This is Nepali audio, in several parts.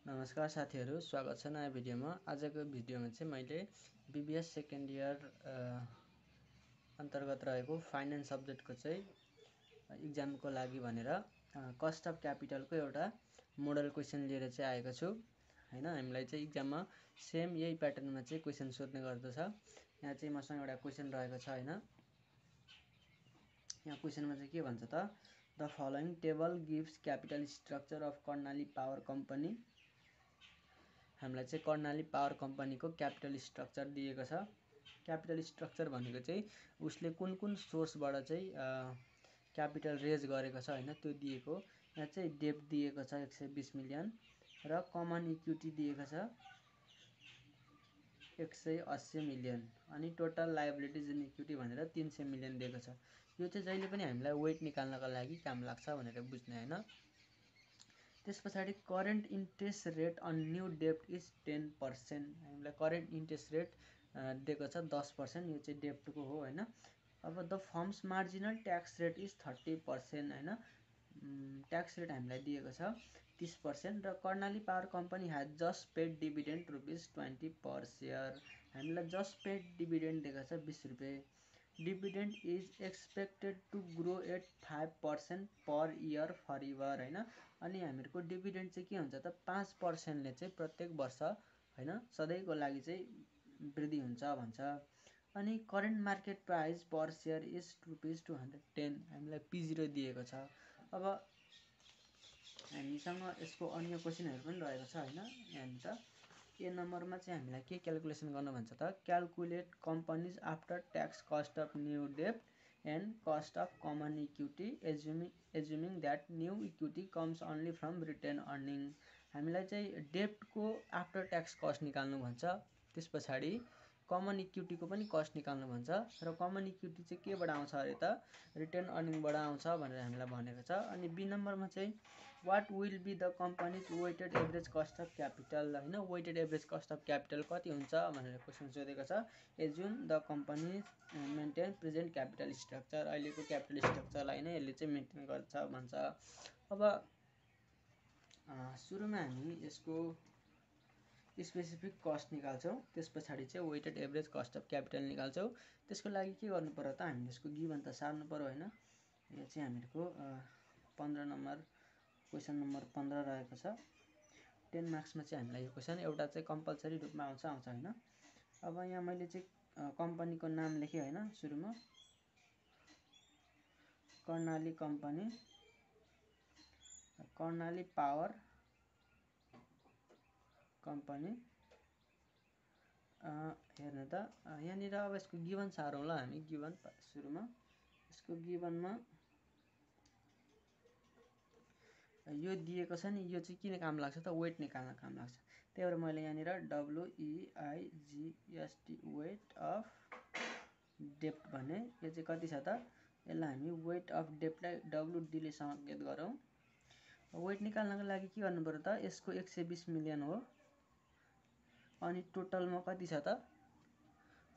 नमस्कार साथीहरू, स्वागत छ नयाँ भिडियोमा। आजको भिडियोमा चाहिँ मैले बीबीएस सेकेन्ड इयर अन्तर्गत रहेको फाइनान्स सब्जेक्टको चाहिँ इक्जामको लागि भनेर कस्ट अफ क्यापिटलको एउटा मोडल क्वेसन लिएर चाहिँ आएको छु हैन। हामीलाई चाहिँ इक्जाममा सेम यही प्याटर्नमा चाहिँ क्वेसन सोध्ने गर्दछ। यहाँ चाहिँ मसँग एउटा क्वेसन रहेको छ हैन। यहाँ क्वेसनमा चाहिँ के भन्छ त, the following table gives capital structure of Karnali power company. हामीलाई चाहिँ कर्णाली पावर कम्पनीको क्यापिटल स्ट्रक्चर दिएको छ। क्यापिटल स्ट्रक्चर भनेको चाहिँ उसले कुन कुन सोर्सबाट चाहिँ क्यापिटल रेज गरेको छ हैन, त्यो दिएको। यहाँ चाहिँ डेब्ट दिएको छ 120 मिलियन र कमन इक्विटी दिएको छ 180 मिलियन अनि टोटल लायबिलिटिज एन्ड इक्विटी भनेर 300 मिलियन दिएको छ। यो चाहिँ जहिले पनि हामीलाई वेट निकाल्नका लागि काम लाग्छ भनेर बुझ्ने हैन। त्यस पछाडि current interest rate on new डेब्ट इज 10%। हामीलाई करेन्ट इन्ट्रेस्ट रेट दिएको छ 10%। यो चाहिँ डेब्टको हो हैन। अब the firm's marginal tax rate is 30% हैन। ट्याक्स रेट हामीलाई दिएको छ 30% र Karnali power company has just paid dividend ₹20 per share. हामीलाई जस्ट पेड डिभिडेन्ड दिएको छ 20 रुपैयाँ। Dividend is expected to grow at 5% per year for year हैन। अनि हामीहरूको डिभिडेन्ड चाहिँ के हुन्छ त 5%ले चाहिँ प्रत्येक वर्ष हैन सधैँको लागि चाहिँ वृद्धि हुन्छ भन्छ। अनि current market price per share is ₹210। हामीलाई P0 दिएको छ। अब हामीसँग यसको अन्य क्वेसनहरु पनि रहेको छ हैन। यहाँनिर ए नम्बरमा चाहिँ हामीलाई के क्याल्कुलेसन गर्न भन्छ त, calculate company's after tax cost of new डेब्ट and cost of common equity assuming that new equity comes only from retain earning. हामीलाई चाहिँ डेब्टको आफ्टर ट्याक्स कस्ट निकाल्नु भन्छ। त्यस पछाडि कमन इक्विटीको पनि कस्ट निकाल्नु भन्छ र कमन इक्विटी चाहिँ केबाट आउँछ अरे त रिटेन अर्निङबाट आउँछ भनेर हामीलाई भनेको छ। अनि बी नम्बरमा चाहिँ what will be the company's weighted average cost of capital हैन। Weighted average cost of capital कति हुन्छ भनेर क्वेसन सोधेको छ। Assume the company maintain present capital structure. अहिलेको क्यापिटल स्ट्रक्चरलाई नै यसले चाहिँ मेन्टेन गर्छ भन्छ। अब सुरुमा हामी यसको स्पेसिफिक कस्ट निकाल्छौँ। त्यस पछाडि चाहिँ weighted average cost of capital निकाल्छौँ। त्यसको लागि के गर्नु पर्यो त, हामीले यसको गिभन त सार्नु पर्यो हैन। यो चाहिँ हामीहरूको 15 नम्बर क्वेसन नम्बर 15 रहेको छ। 10 मार्क्समा चाहिँ हामीलाई यो क्वेसन एउटा चाहिँ कम्पलसरी रूपमा आउँछ हैन। अब यहाँ मैले चाहिँ कम्पनीको नाम लेखेँ हैन। सुरुमा Karnali company, Karnali power company. हेर्नु त यहाँनिर अब यसको गिभन सारौँला हामी। गिभन सुरुमा यसको गिभनमा यो दिएको छ नि, यो चाहिँ किन काम लाग्छ त, वेट निकाल्न काम लाग्छ। त्यही भएर मैले यहाँनिर WEIGST वेट अफ डेब्ट भने। यो चाहिँ कति छ त, यसलाई हामी वेट अफ डेब्टलाई WD ले सङ्केत गरौँ। वेट निकाल्नको लागि के गर्नु पर्यो त, यसको 120 मिलियन हो। अनि टोटलमा कति छ त,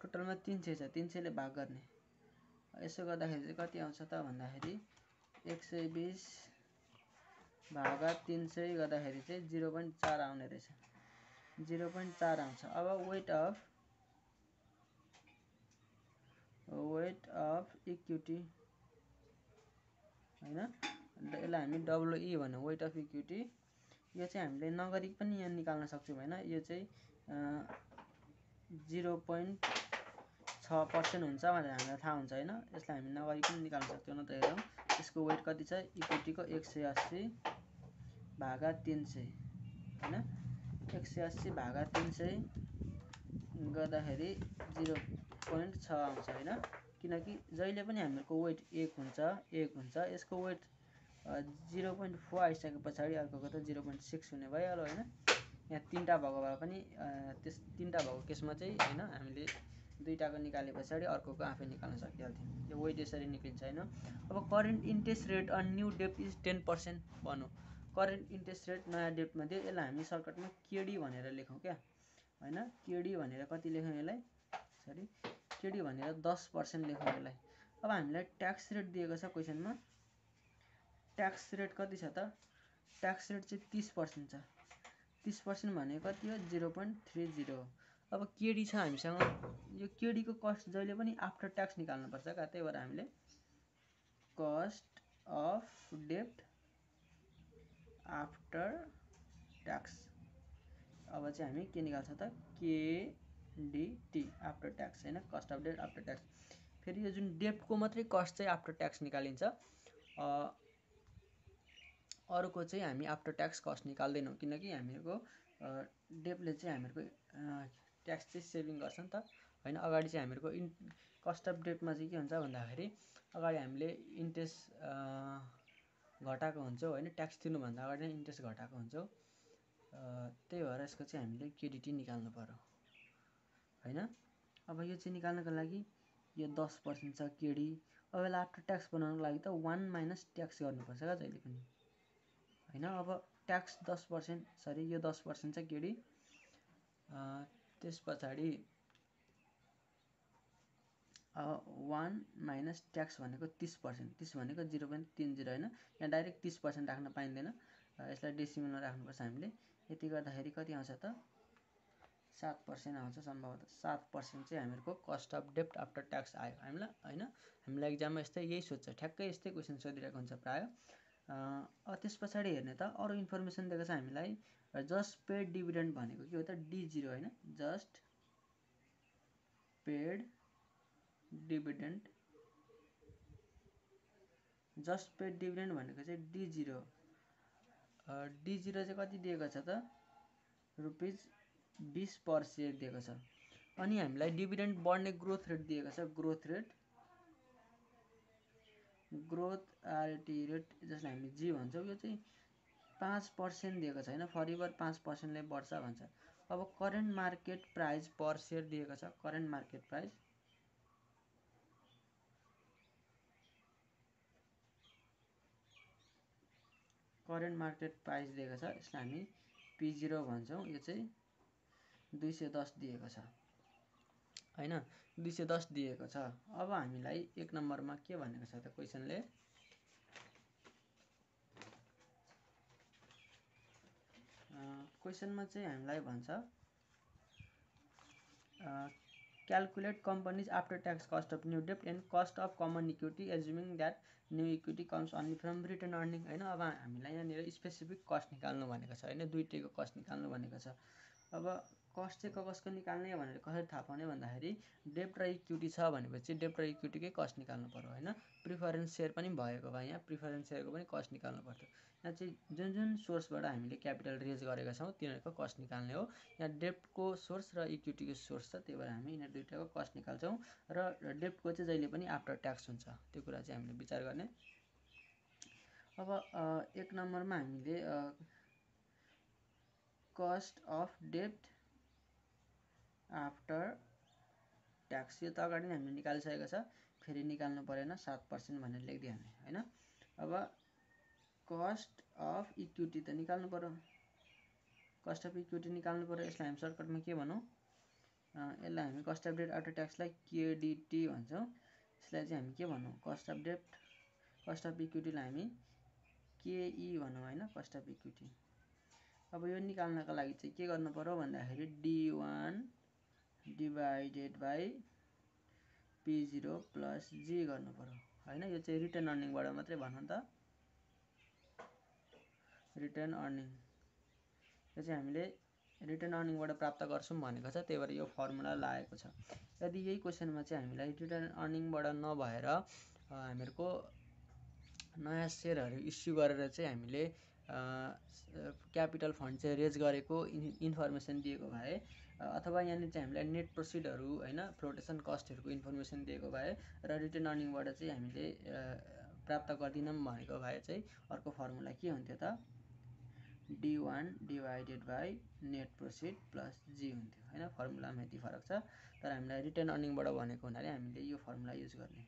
टोटलमा 300 छ। 300 ले भाग गर्ने। यसो गर्दाखेरि चाहिँ कति आउँछ त भन्दाखेरि 120 भागा 300 गर्दाखेरि चाहिँ 0.4 आउने रहेछ। 0.4 आउँछ। अब वेट अफ इक्विटी हैन, यसलाई हामी WE भन्नु, वेट अफ इक्विटी। यो चाहिँ हामीले नगरी पनि यहाँ निकाल्न सक्छौँ हैन। यो चाहिँ 0.6% हुन्छ भनेर हामीलाई थाहा हुन्छ हैन। यसलाई हामी नगरी पनि निकाल्न सक्छौँ। न त हेरौँ यसको वेट कति छ, इक्विटीको 180 भागा 300 हैन। 180 भागा 300 गर्दाखेरि 0.6 आउँछ हैन। किनकि जहिले पनि हामीहरूको वेट 1 हुन्छ। यसको वेट 0.4 आइसके पछाडि अर्कोको त 0.6 हुने भइहाल्यो हैन। यहाँ तीनटा भएको भए पनि त्यस तीनटा भएको केसमा चाहिँ हैन हामीले दुईटाको निकाले पछाडि अर्कोको आफै निकाल्न सकिहाल्थ्यौँ। यो वेट यसरी निक्लिन्छ हैन। अब current interest rate on new डेब्ट इज 10% भन्नु। करेन्ट इन्ट्रेस्ट रेट नयाँ डेब्टमा दियो, यसलाई हामी सर्टकटमा केडी भनेर लेखौँ क्या हैन। केडी भनेर कति लेखौँ यसलाई, सरी केडी भनेर 10% लेखौँ यसलाई। अब हामीलाई ट्याक्स रेट दिएको छ क्वेसनमा। ट्याक्स रेट कति छ त, ट्याक्स रेट चाहिँ 30% छ। 30% भनेको कति हो 0.30। अब केडी छ हामीसँग, यो केडीको कस्ट जहिले पनि आफ्टर ट्याक्स निकाल्नुपर्छ का, त्यही भएर हामीले कस्ट अफ डेब्ट आफ्टर ट्याक्स, अब चाहिँ हामी के निकाल्छ त केडीटी आफ्टर ट्याक्स हैन, कस्ट अफ डेब्ट आफ्टर ट्याक्स। फेरि यो जुन डेब्टको मात्रै कस्ट चाहिँ आफ्टर ट्याक्स निकालिन्छ, अरूको चाहिँ हामी आफ्टर ट्याक्स कस्ट निकाल्दैनौँ, किनकि हामीहरूको डेब्टले चाहिँ हामीहरूको ट्याक्स चाहिँ सेभिङ गर्छ नि त हैन। अगाडि चाहिँ हामीहरूको कस्ट अफ डेब्टमा चाहिँ के हुन्छ भन्दाखेरि अगाडि हामीले इन्ट्रेस्ट घटाएको हुन्छौँ हैन, ट्याक्स तिर्नुभन्दा अगाडि नै इन्ट्रेस्ट घटाएको हुन्छौँ, त्यही भएर यसको चाहिँ हामीले केडिटी निकाल्नु पर्यो हैन। अब यो चाहिँ निकाल्नको लागि यो 10% छ केडी, अब यसलाई आफ्टर ट्याक्स बनाउनको लागि त 1 माइनस ट्याक्स गर्नुपर्छ क्या जहिले पनि हैन। अब ट्याक्स 10%, सरी यो 10% छ केडी, त्यस पछाडि 1 माइनस ट्याक्स भनेको 30%, 30 भनेको 0.30 हैन, यहाँ डाइरेक्ट 30% राख्न पाइँदैन, यसलाई डेसिमलमा राख्नुपर्छ हामीले। यति गर्दाखेरि कति आउँछ त 7% आउँछ सम्भवतः, 7% चाहिँ हामीहरूको कस्ट अफ डेब्ट आफ्टर ट्याक्स आयो हामीलाई हैन। हामीलाई एक्जाममा यस्तै यही सोध्छ, ठ्याक्कै यस्तै क्वेसन सोधिरहेको हुन्छ प्राय। त्यस पछाडि हेर्ने त अरू इन्फर्मेसन दिएको छ हामीलाई, जस्ट पेड डिभिडेन्ड भनेको के हो त D0 हैन, just paid dividend, just paid dividend भनेको चाहिँ D0, D0 चाहिँ कति दिएको छ त ₹20 पर सेयर दिएको छ। अनि हामीलाई डिभिडेन्ड बढ्ने ग्रोथ रेट दिएको छ, growth rate, growth RT rate जसलाई हामी जी भन्छौँ, यो चाहिँ 5% दिएको छ हैन, फरिबर 5% ले बढ्छ भन्छ। अब करेन्ट मार्केट प्राइस पर सेयर दिएको छ, current market price, current market price दिएको छ, यसलाई हामी P0 भन्छौँ, यो चाहिँ 210 दिएको छ हैन, 210 दिएको छ। अब हामीलाई 1 नम्बरमा के भनेको छ त क्वेसनले, क्वेसनमा चाहिँ हामीलाई भन्छ calculate company's after tax cost of new डेब्ट and cost of common equity assuming that new equity comes only from return earning हैन। अब हामीलाई यहाँनिर स्पेसिफिक कस्ट निकाल्नु भनेको छ हैन, दुईटैको कस्ट निकाल्नु भनेको छ। अब कस्ट चाहिँ कसको निकाल्ने भनेर कसरी थाहा पाउने भन्दाखेरि डेब्ट र इक्विटी छ भनेपछि डेब्ट र इक्विटीकै कस्ट निकाल्नु पर्यो हैन। प्रिफरेन्स सेयर पनि भएको भए यहाँ प्रिफरेन्स सेयरको पनि कस्ट निकाल्नु पर्थ्यो। यहाँ चाहिँ जुन जुन सोर्सबाट हामीले क्यापिटल रेज गरेका छौँ तिनीहरूको कस्ट निकाल्ने हो। यहाँ डेब्टको सोर्स र इक्विटीको सोर्स छ, त्यही भएर हामी यिनीहरू दुईटाको कस्ट निकाल्छौँ र डेब्टको चाहिँ जहिले पनि आफ्टर ट्याक्स हुन्छ, त्यो कुरा चाहिँ हामीले विचार गर्ने। अब 1 नम्बरमा हामीले कस्ट अफ डेब्ट आफ्टर ट्याक्स, यो त अगाडि नै हामीले निकालिसकेको छ, फेरि निकाल्नु परेन, 7% भनेर लेखिदिइहाल्ने हैन। अब कस्ट अफ इक्विटी त निकाल्नु पर्यो, कस्ट अफ इक्विटी निकाल्नु पर्यो। यसलाई हामी सर्टकटमा के भनौँ, यसलाई हामी कस्ट अफ डेब्ट आफ्टर ट्याक्सलाई केडिटी भन्छौँ। यसलाई चाहिँ हामी के भनौँ, कस्ट अफ डेब्ट, कस्ट अफ इक्विटीलाई हामी केई भनौँ हैन, कस्ट अफ इक्विटी। अब यो निकाल्नको लागि चाहिँ के गर्नु पर्यो भन्दाखेरि D1 divided by P0 plus G गर्नु पर्यो हैन। यो चाहिँ रिटर्न अर्निङबाट मात्रै भनौँ त, रिटर्न अर्निङ, यो चाहिँ हामीले रिटर्न अर्निङबाट प्राप्त गर्छौँ भनेको छ, त्यही भएर यो फर्मुला लागेको छ। यदि यही क्वेसनमा चाहिँ हामीलाई रिटर्न अर्निङबाट नभएर हामीहरूको नयाँ सेयरहरू इस्यु गरेर चाहिँ हामीले क्यापिटल फन्ड चाहिँ रेज गरेको इन्फर्मेसन दिएको भए, अथवा यहाँनिर चाहिँ हामीलाई नेट प्रोसिडहरू हैन, फ्लोटेसन कस्टहरूको इन्फर्मेसन दिएको भए र रिटर्न अर्निङबाट चाहिँ हामीले प्राप्त गर्दिनौँ भनेको भए चाहिँ अर्को फर्मुला के हुन्थ्यो त D1 divided by net processed plus G हुन्थ्यो हैन। फर्मुलामा यति फरक छ, तर हामीलाई रिटर्न अर्निङबाट भनेको हुनाले हामीले यो फर्मुला युज गर्ने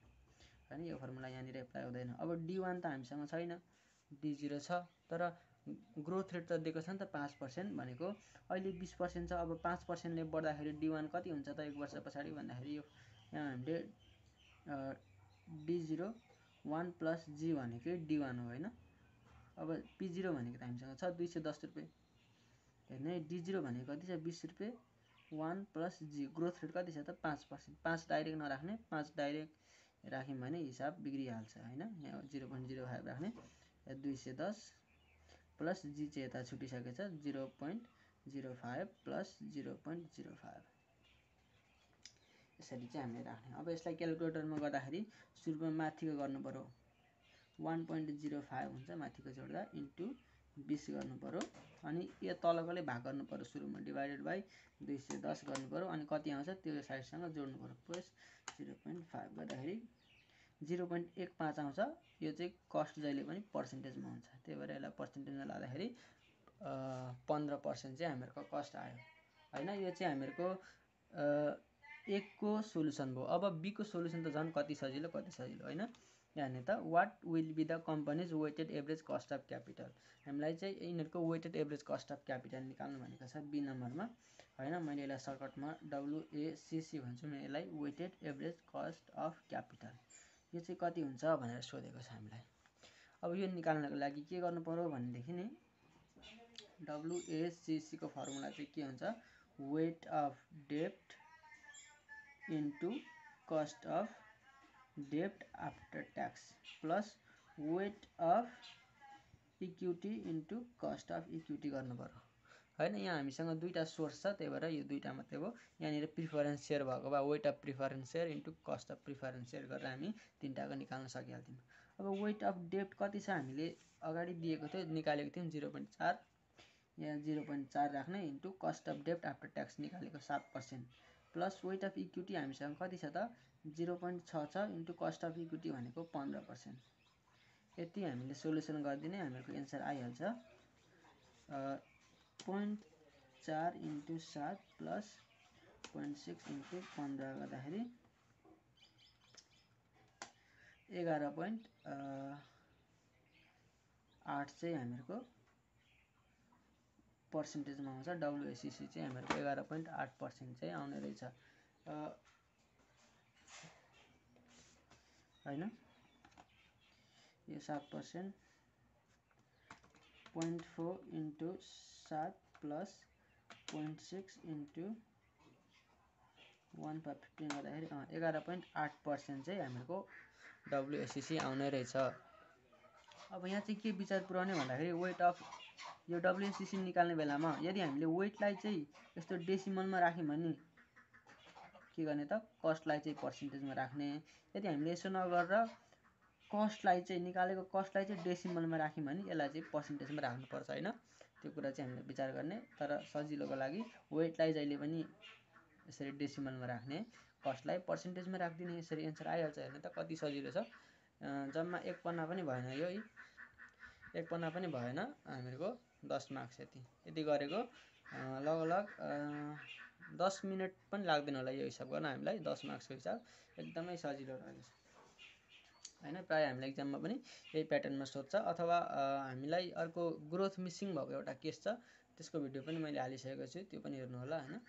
हैन, यो फर्मुला यहाँनिर एप्लाई हुँदैन। अब D1 त हामीसँग छैन, D0 छ, तर ग्रोथ रेट त दिएको छ नि त 5% भनेको, अहिले 20% छ, अब 5% ले बढ्दाखेरि D1 कति हुन्छ त 1 वर्ष पछाडि भन्दाखेरि यो यहाँ हामीले D0 1 प्लस G भनेकै D1 हो हैन। अब P0 भनेको त हामीसँग छ 210 रुपैयाँ हेर्नु है D0 भनेको कति छ 20 रुपैयाँ 1 प्लस जी ग्रोथ रेट कति छ त 5%। 5 डाइरेक्ट नराख्ने 5 डाइरेक्ट राख्यौँ भने हिसाब बिग्रिहाल्छ हैन। यहाँ 0.05 राख्ने 210 प्लस जी चाहिँ यता छुटिसकेछ 0.05 प्लस 0.05 यसरी चाहिँ हामीले राख्ने। अब यसलाई क्याल्कुलेटरमा गर्दाखेरि सुरुमा माथिको गर्नु पर्यो 1.05 हुन्छ माथिको जोड्दा इन्टु 20 गर्नु पर्यो अनि यो तलकोले भाग गर्नु पर्यो सुरुमा डिभाइडेड बाइ 210 गर्नु पर्यो अनि कति आउँछ त्यो साइडसँग जोड्नु पर्यो प्लस 0.5 गर्दाखेरि 0.15 आउँछ। यो चाहिँ कस्ट जहिले पनि पर्सेन्टेजमा हुन्छ त्यही भएर यसलाई पर्सेन्टेजमा लाँदाखेरि 15% चाहिँ हामीहरूको कस्ट आयो हैन। यो चाहिँ हामीहरूको 1 को सोलुसन भयो। अब बी को सोलुसन त झन् कति सजिलो हैन। यहाँ त what will be the company's weighted average cost of capital हामीलाई चाहिँ यिनीहरूको weighted average cost of capital निकाल्नु भनेको छ बी नम्बरमा हैन। मैले यसलाई सर्टकटमा WACC भन्छु म यसलाई weighted average cost of capital यो चाहिँ कति हुन्छ भनेर सोधेको छ हामीलाई। अब यो निकाल्नको लागि के गर्नु पर्यो भनेदेखि नि WACC को फर्मुला चाहिँ के हुन्छ वेट अफ डेब्ट इन्टु कस्ट अफ डेब्ट after tax plus weight of equity into cost of equity गर्नु पर्यो हैन। यहाँ हामीसँग दुईटा सोर्स छ त्यही भएर यो दुईटा मात्रै हो। यहाँनिर प्रिफरेन्स सेयर भएको भए weight of preference share into cost of preference share गरेर हामी तिनटाको निकाल्न सकिहाल्थ्यौँ। अब वेट अफ डेब्ट कति छ हामीले अगाडि दिएको थियो निकालेको थियौँ 0.4 यहाँ 0.4 राख्ने इन्टु कस्ट अफ डेब्ट आफ्टर ट्याक्स निकालेको 7% प्लस वेट अफ इक्विटी हामीसँग कति छ त 0.6 छ इन्टु कस्ट अफ इक्विटी भनेको 15%। यति हामीले सोलुसन गरिदिने हामीहरूको एन्सर आइहाल्छ 0.4 इन्टु 7 प्लस 0.6 इन्टु 15 गर्दाखेरि 11.8 चाहिँ हामीहरूको पर्सेन्टेजमा आउँछ। WACC चाहिँ हामीहरूको 11.8% चाहिँ आउने रहेछ हैन। यो 7% 0.4 इन्टु 7 प्लस 0.6 इन्टु 1/15 गर्दाखेरि 11.8% चाहिँ हामीहरूको WACC आउने रहेछ। अब यहाँ चाहिँ के विचार पुर्याउने भन्दाखेरि वेट अफ यो WACC निकाल्ने बेलामा यदि हामीले वेटलाई चाहिँ यस्तो डेसिमलमा राख्यौँ भने के गर्ने त कस्टलाई चाहिँ पर्सेन्टेजमा राख्ने। यदि हामीले यसो नगरेर कस्टलाई चाहिँ निकालेको कस्टलाई चाहिँ डेसिमलमा राख्यौँ भने यसलाई चाहिँ पर्सेन्टेजमा राख्नुपर्छ हैन। त्यो कुरा चाहिँ हामीले विचार गर्ने तर सजिलोको लागि वेटलाई जहिले पनि यसरी डेसिमलमा राख्ने कस्टलाई पर्सेन्टेजमा राखिदिने यसरी एन्सर आइहाल्छ। हेर्नु त कति सजिलो छ। जम्मा एक पन्ना पनि भएन यो एक पन्ना पनि भएन हामीहरूको 10 मार्क्स यति गरेको लगभग 10 मिनट पनि लाग्दैन होला यो हिसाब गर्न हामीलाई 10 मार्क्सको हिसाब एकदमै सजिलो रहेछ हैन। प्राय हामीले एक्जाममा पनि यही प्याटर्नमा सोध्छ अथवा हामीलाई अर्को ग्रोथ मिसिङ भएको एउटा केस छ त्यसको भिडियो पनि मैले हालिसकेको छु त्यो पनि हेर्नु होला हैन।